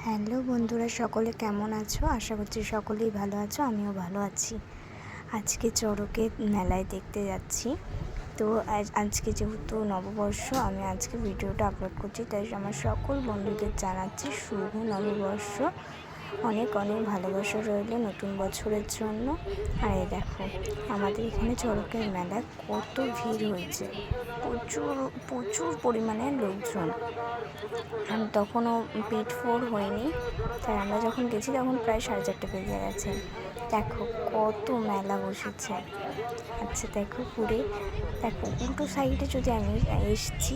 Hello বন্ধুরা, সকলে কেমন আছো? আশা করছি সকলেই ভালো আছো, আমিও ভালো আছি। আজকে চড়কে মেলায় দেখতে যাচ্ছি। তো আজকে যেহেতু নববর্ষ, আমি আজকে ভিডিওটা আপলোড করছি, তাই আমার সকল বন্ধুদের জানাচ্ছি শুভ নববর্ষ। অনেক অনেক ভালোবাসা রইল নতুন বছরের জন্য। আর এই দেখো, আমাদের এখানে চড়কের মেলায় কত ভিড় হয়েছে, প্রচুর প্রচুর পরিমাণে লোকজন। তখনও পিঠ ফোর হয়নি, তাই আমরা যখন গেছি তখন প্রায় 4:30 বেজে গেছে। দেখো কত মেলা বসেছে। আচ্ছা দেখো, ঘুরে দেখো উল্টো সাইডে যদি আমি এসছি,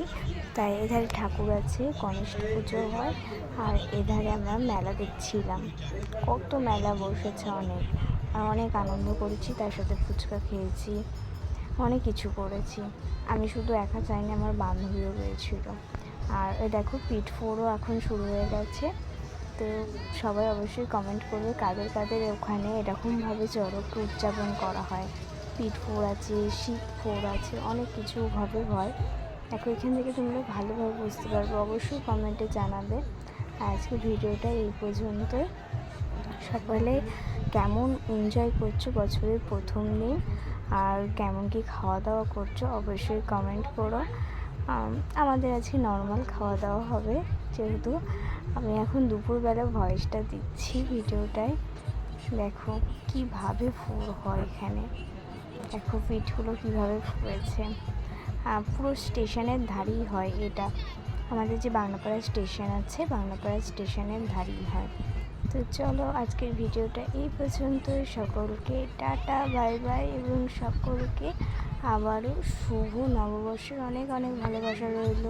তাই এধারে ঠাকুর আছে, গণেশ পুজো হয়, আর এধারে আমরা মেলা দেখছিলাম। কত মেলা বসেছে, অনেক আনন্দ করেছি, তার সাথে ফুচকা খেয়েছি, অনেক কিছু করেছি। আমি শুধু একা যাইনি, আমার বান্ধবীও রয়েছিল। আর দেখো পিঠ ফোরও এখন শুরু হয়ে গেছে। তো সবাই অবশ্যই কমেন্ট করবে কাদের কাদের ওখানে এরকমভাবে চড়ককে উদযাপন করা হয়। পিঠ ফোর আছে, শীত ফোর আছে, অনেক কিছুভাবে হয়। দেখো এখান থেকে তোমরা ভালোভাবে বুঝতে পারবে, অবশ্যই কমেন্টে জানাবে। আজকে ভিডিওটা এই পর্যন্তই। সকলে কেমন এনজয় করছো বছরের প্রথম দিন, আর কেমন কি খাওয়া দাওয়া করছো অবশ্যই কমেন্ট করো। আমাদের আজকে নর্মাল খাওয়া দাওয়া হবে, যেহেতু আমি এখন দুপুরবেলা ভয়েসটা দিচ্ছি ভিডিওটায়। দেখো কিভাবে ফুল হয় এখানে, দেখো পিঠগুলো কীভাবে ফুয়েছে। পুরো স্টেশনের ধারেই হয় এটা, আমাদের যে বাংলাপাড়া স্টেশন আছে, বাংলাপাড়া স্টেশনের ধারেই হয়। তো চলো আজকের ভিডিওটা এই পর্যন্তই। সকলকে টাটা, বাই বাই, এবং সকলকে আবারও শুভ নববর্ষের অনেক অনেক ভালোবাসা রইল।